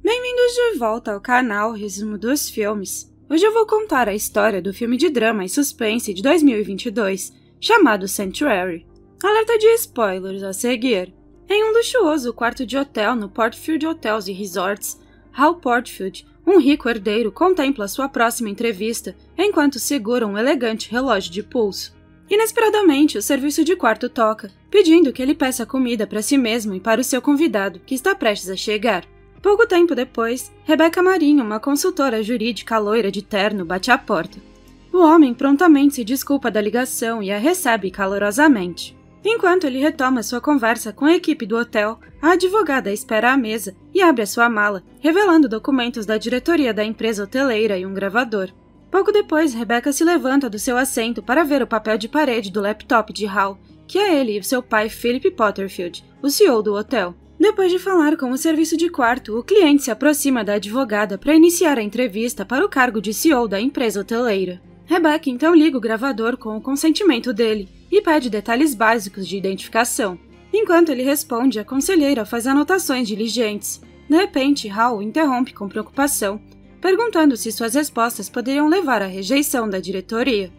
Bem-vindos de volta ao canal Resumo dos Filmes. Hoje eu vou contar a história do filme de drama e suspense de 2022, chamado Sanctuary. Alerta de spoilers a seguir. Em um luxuoso quarto de hotel no Portfield Hotels e Resorts, Hal Portfield, um rico herdeiro, contempla sua próxima entrevista enquanto segura um elegante relógio de pulso. Inesperadamente, o serviço de quarto toca, pedindo que ele peça comida para si mesmo e para o seu convidado, que está prestes a chegar. Pouco tempo depois, Rebecca Marinho, uma consultora jurídica loira de terno, bate à porta. O homem prontamente se desculpa da ligação e a recebe calorosamente. Enquanto ele retoma sua conversa com a equipe do hotel, a advogada espera à mesa e abre a sua mala, revelando documentos da diretoria da empresa hoteleira e um gravador. Pouco depois, Rebecca se levanta do seu assento para ver o papel de parede do laptop de Hal, que é ele e seu pai Philip Potterfield, o CEO do hotel. Depois de falar com o serviço de quarto, o cliente se aproxima da advogada para iniciar a entrevista para o cargo de CEO da empresa hoteleira. Rebecca então liga o gravador com o consentimento dele e pede detalhes básicos de identificação. Enquanto ele responde, a conselheira faz anotações diligentes. De repente, Hal interrompe com preocupação, perguntando se suas respostas poderiam levar à rejeição da diretoria.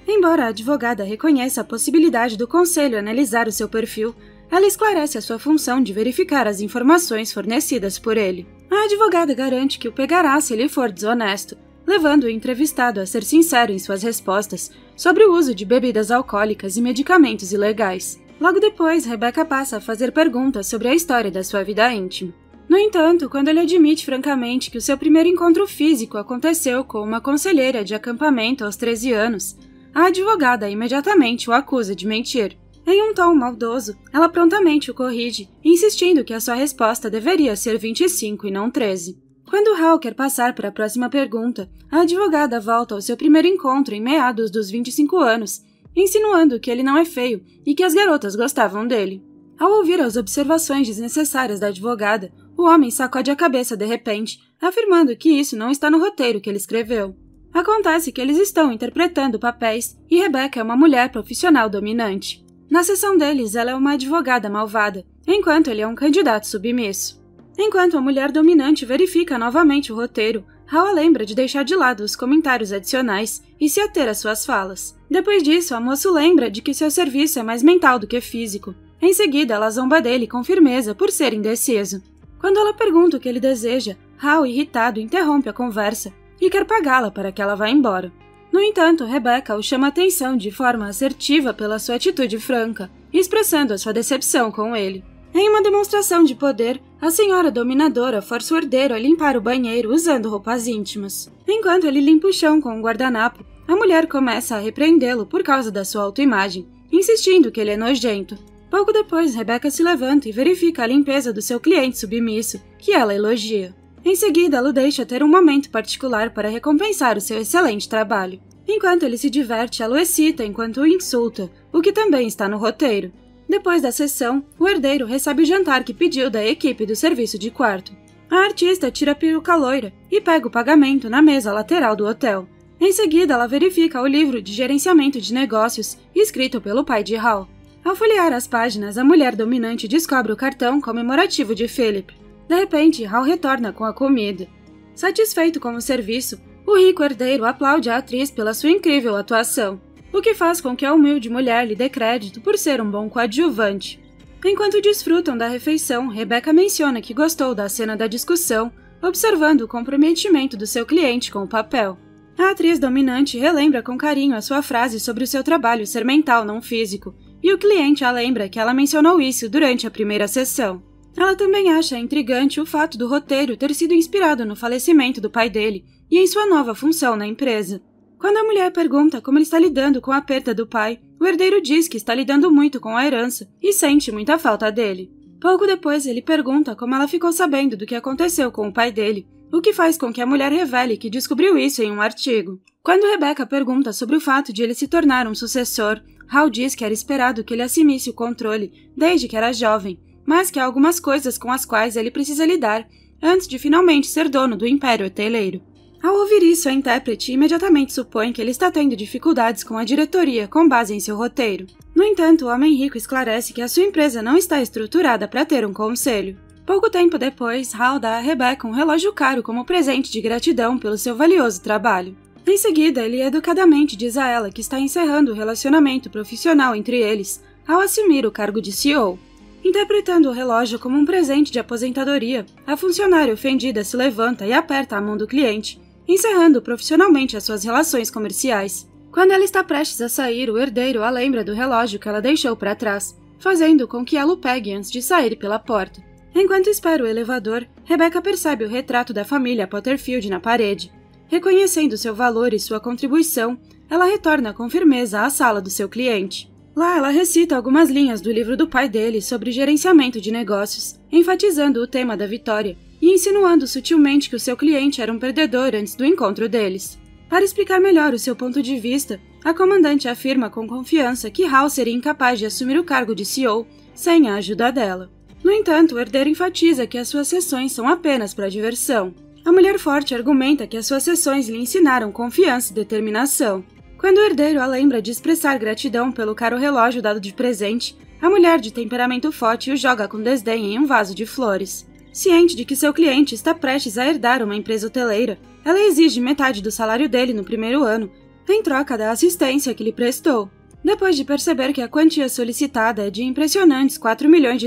Embora a advogada reconheça a possibilidade do conselho analisar o seu perfil, ela esclarece a sua função de verificar as informações fornecidas por ele. A advogada garante que o pegará se ele for desonesto, levando o entrevistado a ser sincero em suas respostas sobre o uso de bebidas alcoólicas e medicamentos ilegais. Logo depois, Rebecca passa a fazer perguntas sobre a história da sua vida íntima. No entanto, quando ele admite francamente que o seu primeiro encontro físico aconteceu com uma conselheira de acampamento aos 13 anos, a advogada imediatamente o acusa de mentir. Em um tom maldoso, ela prontamente o corrige, insistindo que a sua resposta deveria ser 25 e não 13. Quando Hal quer passar para a próxima pergunta, a advogada volta ao seu primeiro encontro em meados dos 25 anos, insinuando que ele não é feio e que as garotas gostavam dele. Ao ouvir as observações desnecessárias da advogada, o homem sacode a cabeça de repente, afirmando que isso não está no roteiro que ele escreveu. Acontece que eles estão interpretando papéis e Rebecca é uma mulher profissional dominante. Na sessão deles, ela é uma advogada malvada, enquanto ele é um candidato submisso. Enquanto a mulher dominante verifica novamente o roteiro, Hal lembra de deixar de lado os comentários adicionais e se ater às suas falas. Depois disso, a moça lembra de que seu serviço é mais mental do que físico. Em seguida, ela zomba dele com firmeza por ser indeciso. Quando ela pergunta o que ele deseja, Hal, irritado, interrompe a conversa e quer pagá-la para que ela vá embora. No entanto, Rebecca o chama a atenção de forma assertiva pela sua atitude franca, expressando a sua decepção com ele. Em uma demonstração de poder, a senhora dominadora força o herdeiro a limpar o banheiro usando roupas íntimas. Enquanto ele limpa o chão com um guardanapo, a mulher começa a repreendê-lo por causa da sua autoimagem, insistindo que ele é nojento. Pouco depois, Rebecca se levanta e verifica a limpeza do seu cliente submisso, que ela elogia. Em seguida, ela o deixa ter um momento particular para recompensar o seu excelente trabalho. Enquanto ele se diverte, ela o excita enquanto o insulta, o que também está no roteiro. Depois da sessão, o herdeiro recebe o jantar que pediu da equipe do serviço de quarto. A artista tira a peruca loira e pega o pagamento na mesa lateral do hotel. Em seguida, ela verifica o livro de gerenciamento de negócios escrito pelo pai de Hal. Ao folhear as páginas, a mulher dominante descobre o cartão comemorativo de Philip. De repente, Hal retorna com a comida. Satisfeito com o serviço, o rico herdeiro aplaude a atriz pela sua incrível atuação, o que faz com que a humilde mulher lhe dê crédito por ser um bom coadjuvante. Enquanto desfrutam da refeição, Rebecca menciona que gostou da cena da discussão, observando o comprometimento do seu cliente com o papel. A atriz dominante relembra com carinho a sua frase sobre o seu trabalho ser mental, não físico, e o cliente a lembra que ela mencionou isso durante a primeira sessão. Ela também acha intrigante o fato do roteiro ter sido inspirado no falecimento do pai dele e em sua nova função na empresa. Quando a mulher pergunta como ele está lidando com a perda do pai, o herdeiro diz que está lidando muito com a herança e sente muita falta dele. Pouco depois, ele pergunta como ela ficou sabendo do que aconteceu com o pai dele, o que faz com que a mulher revele que descobriu isso em um artigo. Quando Rebecca pergunta sobre o fato de ele se tornar um sucessor, Hal diz que era esperado que ele assumisse o controle desde que era jovem, mas que há algumas coisas com as quais ele precisa lidar antes de finalmente ser dono do império hoteleiro. Ao ouvir isso, a intérprete imediatamente supõe que ele está tendo dificuldades com a diretoria com base em seu roteiro. No entanto, o homem rico esclarece que a sua empresa não está estruturada para ter um conselho. Pouco tempo depois, Hal dá a Rebecca um relógio caro como presente de gratidão pelo seu valioso trabalho. Em seguida, ele educadamente diz a ela que está encerrando o relacionamento profissional entre eles ao assumir o cargo de CEO. Interpretando o relógio como um presente de aposentadoria, a funcionária ofendida se levanta e aperta a mão do cliente, encerrando profissionalmente as suas relações comerciais. Quando ela está prestes a sair, o herdeiro a lembra do relógio que ela deixou para trás, fazendo com que ela o pegue antes de sair pela porta. Enquanto espera o elevador, Rebecca percebe o retrato da família Potterfield na parede. Reconhecendo seu valor e sua contribuição, ela retorna com firmeza à sala do seu cliente. Lá, ela recita algumas linhas do livro do pai dele sobre gerenciamento de negócios, enfatizando o tema da vitória e insinuando sutilmente que o seu cliente era um perdedor antes do encontro deles. Para explicar melhor o seu ponto de vista, a comandante afirma com confiança que Hal seria incapaz de assumir o cargo de CEO sem a ajuda dela. No entanto, o herdeiro enfatiza que as suas sessões são apenas para diversão. A mulher forte argumenta que as suas sessões lhe ensinaram confiança e determinação. Quando o herdeiro a lembra de expressar gratidão pelo caro relógio dado de presente, a mulher de temperamento forte o joga com desdém em um vaso de flores. Ciente de que seu cliente está prestes a herdar uma empresa hoteleira, ela exige metade do salário dele no primeiro ano, em troca da assistência que lhe prestou. Depois de perceber que a quantia solicitada é de impressionantes $4 milhões,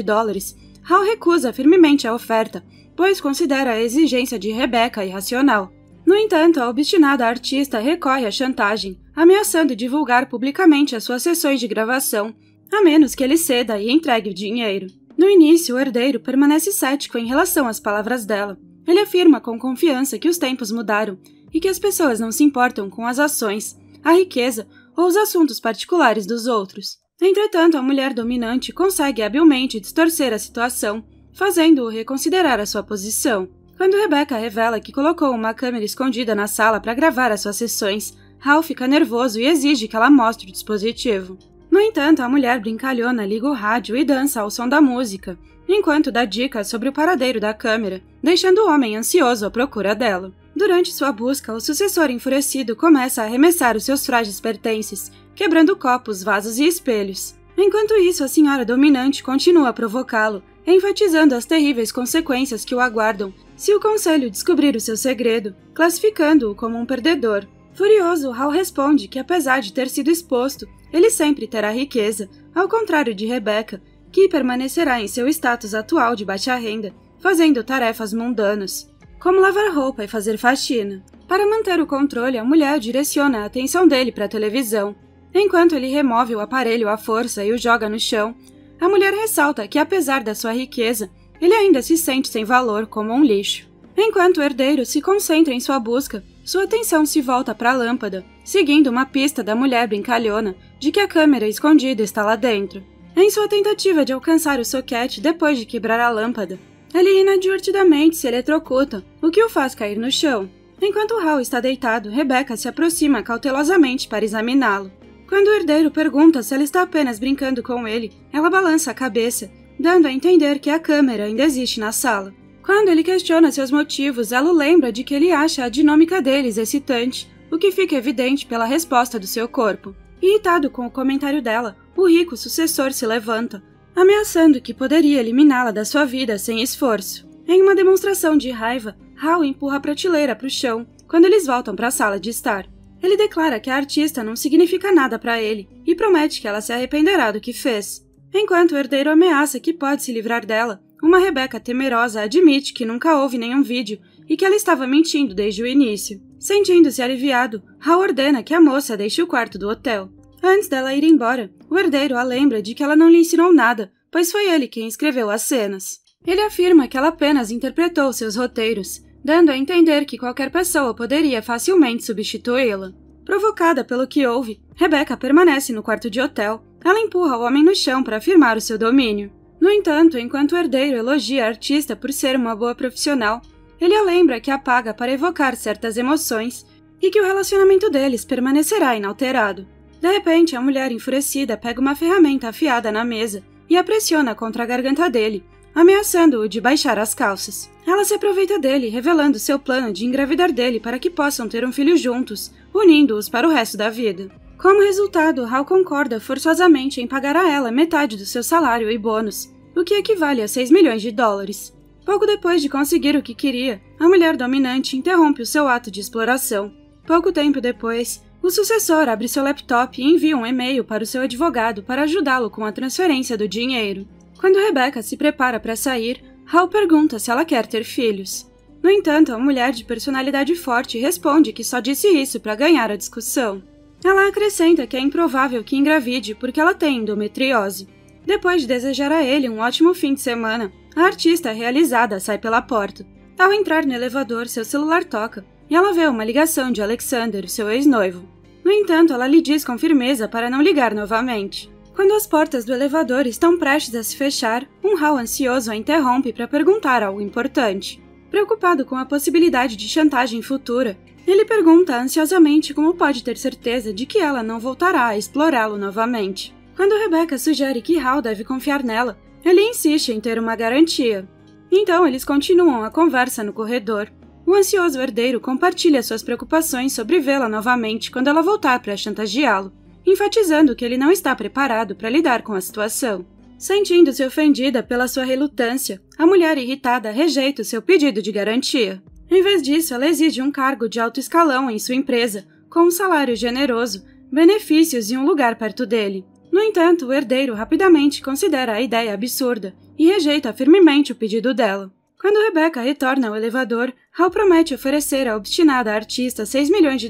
Hal recusa firmemente a oferta, pois considera a exigência de Rebecca irracional. No entanto, a obstinada artista recorre à chantagem, ameaçando divulgar publicamente as suas sessões de gravação, a menos que ele ceda e entregue o dinheiro. No início, o herdeiro permanece cético em relação às palavras dela. Ele afirma com confiança que os tempos mudaram e que as pessoas não se importam com as ações, a riqueza ou os assuntos particulares dos outros. Entretanto, a mulher dominante consegue habilmente distorcer a situação, fazendo-o reconsiderar a sua posição. Quando Rebecca revela que colocou uma câmera escondida na sala para gravar as suas sessões, Hal fica nervoso e exige que ela mostre o dispositivo. No entanto, a mulher brincalhona liga o rádio e dança ao som da música, enquanto dá dicas sobre o paradeiro da câmera, deixando o homem ansioso à procura dela. Durante sua busca, o sucessor enfurecido começa a arremessar os seus frágeis pertences, quebrando copos, vasos e espelhos. Enquanto isso, a senhora dominante continua a provocá-lo, enfatizando as terríveis consequências que o aguardam se o conselho descobrir o seu segredo, classificando-o como um perdedor. Furioso, Hal responde que, apesar de ter sido exposto, ele sempre terá riqueza, ao contrário de Rebecca, que permanecerá em seu status atual de baixa renda, fazendo tarefas mundanas, como lavar roupa e fazer faxina. Para manter o controle, a mulher direciona a atenção dele para a televisão. Enquanto ele remove o aparelho à força e o joga no chão, a mulher ressalta que, apesar da sua riqueza, ele ainda se sente sem valor, como um lixo. Enquanto o herdeiro se concentra em sua busca, sua atenção se volta para a lâmpada, seguindo uma pista da mulher brincalhona de que a câmera escondida está lá dentro. Em sua tentativa de alcançar o soquete depois de quebrar a lâmpada, ele inadvertidamente se eletrocuta, o que o faz cair no chão. Enquanto Hal está deitado, Rebecca se aproxima cautelosamente para examiná-lo. Quando o herdeiro pergunta se ela está apenas brincando com ele, ela balança a cabeça, dando a entender que a câmera ainda existe na sala. Quando ele questiona seus motivos, ela o lembra de que ele acha a dinâmica deles excitante, o que fica evidente pela resposta do seu corpo. Irritado com o comentário dela, o rico sucessor se levanta, ameaçando que poderia eliminá-la da sua vida sem esforço. Em uma demonstração de raiva, Hal empurra a prateleira para o chão quando eles voltam para a sala de estar. Ele declara que a artista não significa nada para ele e promete que ela se arrependerá do que fez. Enquanto o herdeiro ameaça que pode se livrar dela, uma Rebecca temerosa admite que nunca houve nenhum vídeo e que ela estava mentindo desde o início. Sentindo-se aliviado, Hal ordena que a moça deixe o quarto do hotel. Antes dela ir embora, o herdeiro a lembra de que ela não lhe ensinou nada, pois foi ele quem escreveu as cenas. Ele afirma que ela apenas interpretou seus roteiros, dando a entender que qualquer pessoa poderia facilmente substituí-la. Provocada pelo que houve, Rebecca permanece no quarto de hotel. Ela empurra o homem no chão para afirmar o seu domínio. No entanto, enquanto o herdeiro elogia a artista por ser uma boa profissional, ele a lembra que a paga para evocar certas emoções e que o relacionamento deles permanecerá inalterado. De repente, a mulher enfurecida pega uma ferramenta afiada na mesa e a pressiona contra a garganta dele, ameaçando-o de baixar as calças. Ela se aproveita dele, revelando seu plano de engravidar dele para que possam ter um filho juntos, unindo-os para o resto da vida. Como resultado, Hal concorda forçosamente em pagar a ela metade do seu salário e bônus, o que equivale a $6 milhões. Pouco depois de conseguir o que queria, a mulher dominante interrompe o seu ato de exploração. Pouco tempo depois, o sucessor abre seu laptop e envia um e-mail para o seu advogado para ajudá-lo com a transferência do dinheiro. Quando Rebecca se prepara para sair, Hal pergunta se ela quer ter filhos. No entanto, a mulher de personalidade forte responde que só disse isso para ganhar a discussão. Ela acrescenta que é improvável que engravide porque ela tem endometriose. Depois de desejar a ele um ótimo fim de semana, a artista realizada sai pela porta. Ao entrar no elevador, seu celular toca e ela vê uma ligação de Alexander, seu ex-noivo. No entanto, ela lhe diz com firmeza para não ligar novamente. Quando as portas do elevador estão prestes a se fechar, um Hal ansioso a interrompe para perguntar algo importante. Preocupado com a possibilidade de chantagem futura, ele pergunta ansiosamente como pode ter certeza de que ela não voltará a explorá-lo novamente. Quando Rebecca sugere que Hal deve confiar nela, ele insiste em ter uma garantia. Então eles continuam a conversa no corredor. O ansioso herdeiro compartilha suas preocupações sobre vê-la novamente quando ela voltar para chantageá-lo, enfatizando que ele não está preparado para lidar com a situação. Sentindo-se ofendida pela sua relutância, a mulher irritada rejeita o seu pedido de garantia. Em vez disso, ela exige um cargo de alto escalão em sua empresa, com um salário generoso, benefícios e um lugar perto dele. No entanto, o herdeiro rapidamente considera a ideia absurda e rejeita firmemente o pedido dela. Quando Rebecca retorna ao elevador, Hal promete oferecer à obstinada artista $6 milhões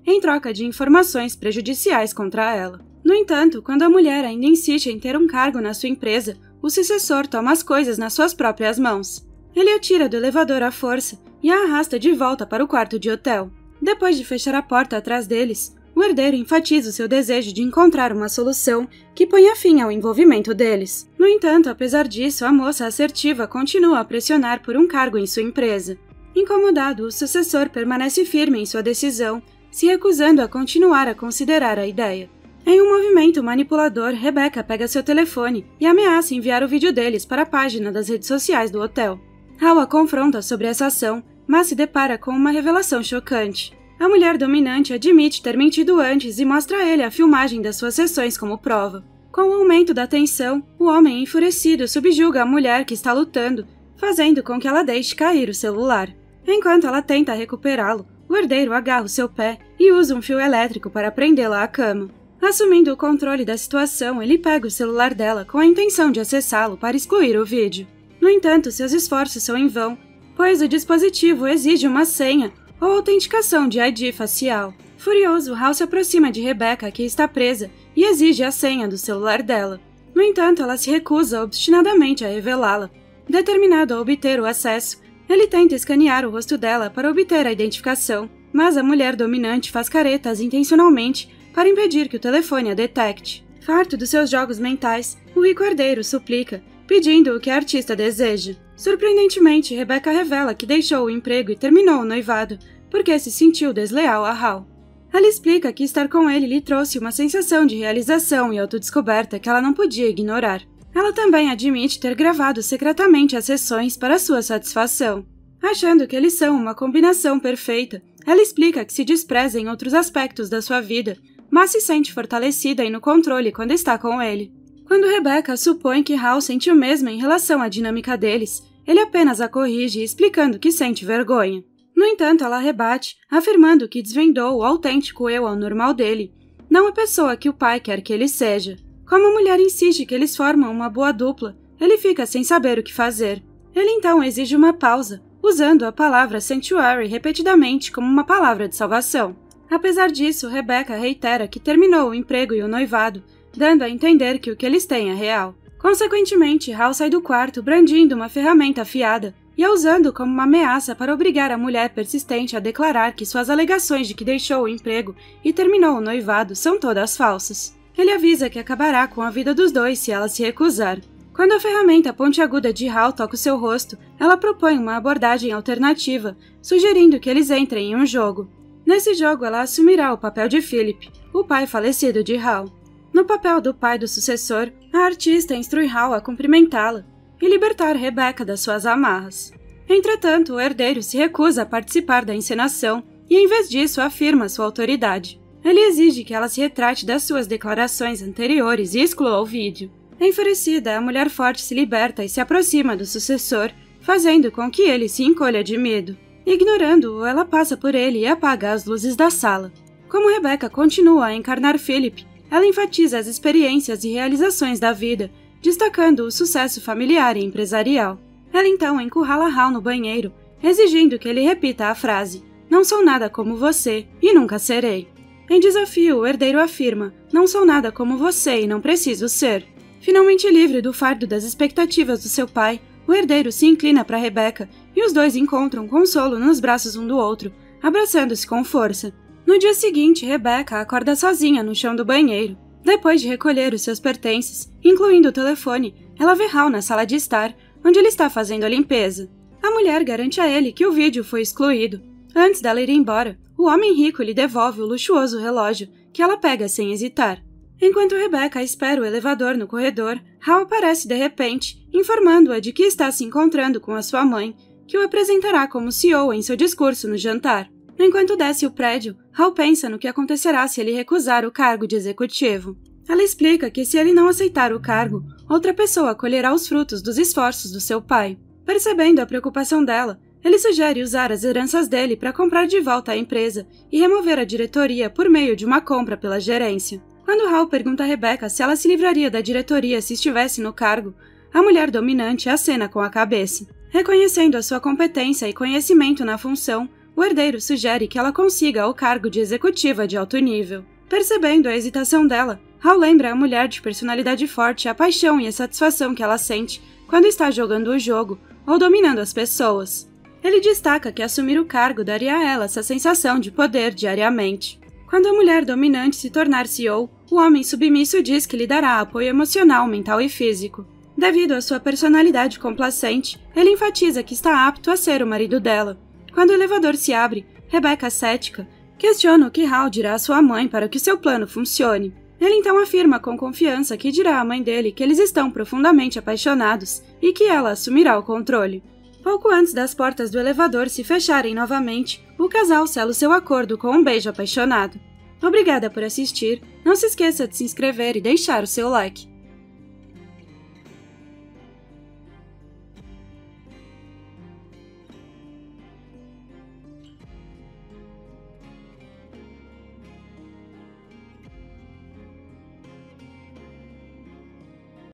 em troca de informações prejudiciais contra ela. No entanto, quando a mulher ainda insiste em ter um cargo na sua empresa, o sucessor toma as coisas nas suas próprias mãos. Ele a tira do elevador à força e a arrasta de volta para o quarto de hotel. Depois de fechar a porta atrás deles, o herdeiro enfatiza o seu desejo de encontrar uma solução que ponha fim ao envolvimento deles. No entanto, apesar disso, a moça assertiva continua a pressionar por um cargo em sua empresa. Incomodado, o sucessor permanece firme em sua decisão, se recusando a continuar a considerar a ideia. Em um movimento manipulador, Rebecca pega seu telefone e ameaça enviar o vídeo deles para a página das redes sociais do hotel. Hal a confronta sobre essa ação, mas se depara com uma revelação chocante. A mulher dominante admite ter mentido antes e mostra a ele a filmagem das suas sessões como prova. Com o aumento da tensão, o homem enfurecido subjuga a mulher que está lutando, fazendo com que ela deixe cair o celular. Enquanto ela tenta recuperá-lo, o herdeiro agarra o seu pé e usa um fio elétrico para prendê-la à cama. Assumindo o controle da situação, ele pega o celular dela com a intenção de acessá-lo para excluir o vídeo. No entanto, seus esforços são em vão, pois o dispositivo exige uma senha ou autenticação de ID facial. Furioso, Hal se aproxima de Rebecca, que está presa, e exige a senha do celular dela. No entanto, ela se recusa obstinadamente a revelá-la. Determinado a obter o acesso, ele tenta escanear o rosto dela para obter a identificação, mas a mulher dominante faz caretas intencionalmente para impedir que o telefone a detecte. Farto dos seus jogos mentais, o rico herdeiro suplica, pedindo o que a artista deseja. Surpreendentemente, Rebecca revela que deixou o emprego e terminou o noivado, porque se sentiu desleal a Hal. Ela explica que estar com ele lhe trouxe uma sensação de realização e autodescoberta que ela não podia ignorar. Ela também admite ter gravado secretamente as sessões para sua satisfação. Achando que eles são uma combinação perfeita, ela explica que se despreza em outros aspectos da sua vida, mas se sente fortalecida e no controle quando está com ele. Quando Rebecca supõe que Hal sente o mesmo em relação à dinâmica deles, ele apenas a corrige explicando que sente vergonha. No entanto, ela rebate, afirmando que desvendou o autêntico eu ao normal dele, não a pessoa que o pai quer que ele seja. Como a mulher insiste que eles formam uma boa dupla, ele fica sem saber o que fazer. Ele então exige uma pausa, usando a palavra sanctuary repetidamente como uma palavra de salvação. Apesar disso, Rebecca reitera que terminou o emprego e o noivado, dando a entender que o que eles têm é real. Consequentemente, Hal sai do quarto brandindo uma ferramenta afiada e a usando como uma ameaça para obrigar a mulher persistente a declarar que suas alegações de que deixou o emprego e terminou o noivado são todas falsas. Ele avisa que acabará com a vida dos dois se ela se recusar. Quando a ferramenta pontiaguda de Hal toca o seu rosto, ela propõe uma abordagem alternativa, sugerindo que eles entrem em um jogo. Nesse jogo, ela assumirá o papel de Philip, o pai falecido de Hal. No papel do pai do sucessor, a artista instrui Hal a cumprimentá-la e libertar Rebecca das suas amarras. Entretanto, o herdeiro se recusa a participar da encenação e, em vez disso, afirma sua autoridade. Ele exige que ela se retrate das suas declarações anteriores e exclua o vídeo. Enfurecida, a mulher forte se liberta e se aproxima do sucessor, fazendo com que ele se encolha de medo. Ignorando-o, ela passa por ele e apaga as luzes da sala. Como Rebecca continua a encarnar Philip, ela enfatiza as experiências e realizações da vida, destacando o sucesso familiar e empresarial. Ela então encurrala Hal no banheiro, exigindo que ele repita a frase: "Não sou nada como você e nunca serei." Em desafio, o herdeiro afirma: "Não sou nada como você e não preciso ser." Finalmente livre do fardo das expectativas do seu pai, o herdeiro se inclina para Rebecca e os dois encontram consolo nos braços um do outro, abraçando-se com força. No dia seguinte, Rebecca acorda sozinha no chão do banheiro. Depois de recolher os seus pertences, incluindo o telefone, ela vê Hal na sala de estar, onde ele está fazendo a limpeza. A mulher garante a ele que o vídeo foi excluído. Antes dela ir embora, o homem rico lhe devolve o luxuoso relógio, que ela pega sem hesitar. Enquanto Rebecca espera o elevador no corredor, Hal aparece de repente, informando-a de que está se encontrando com a sua mãe, que o apresentará como CEO em seu discurso no jantar. Enquanto desce o prédio, Hal pensa no que acontecerá se ele recusar o cargo de executivo. Ela explica que se ele não aceitar o cargo, outra pessoa colherá os frutos dos esforços do seu pai. Percebendo a preocupação dela, ele sugere usar as heranças dele para comprar de volta a empresa e remover a diretoria por meio de uma compra pela gerência. Quando Hal pergunta a Rebecca se ela se livraria da diretoria se estivesse no cargo, a mulher dominante acena com a cabeça. Reconhecendo a sua competência e conhecimento na função, o herdeiro sugere que ela consiga o cargo de executiva de alto nível. Percebendo a hesitação dela, Hal lembra a mulher de personalidade forte a paixão e a satisfação que ela sente quando está jogando o jogo ou dominando as pessoas. Ele destaca que assumir o cargo daria a ela essa sensação de poder diariamente. Quando a mulher dominante se tornar CEO, o homem submisso diz que lhe dará apoio emocional, mental e físico. Devido à sua personalidade complacente, ele enfatiza que está apto a ser o marido dela. Quando o elevador se abre, Rebecca, cética, questiona o que Hal dirá à sua mãe para que seu plano funcione. Ele então afirma com confiança que dirá à mãe dele que eles estão profundamente apaixonados e que ela assumirá o controle. Pouco antes das portas do elevador se fecharem novamente, o casal sela o seu acordo com um beijo apaixonado. Obrigada por assistir, não se esqueça de se inscrever e deixar o seu like.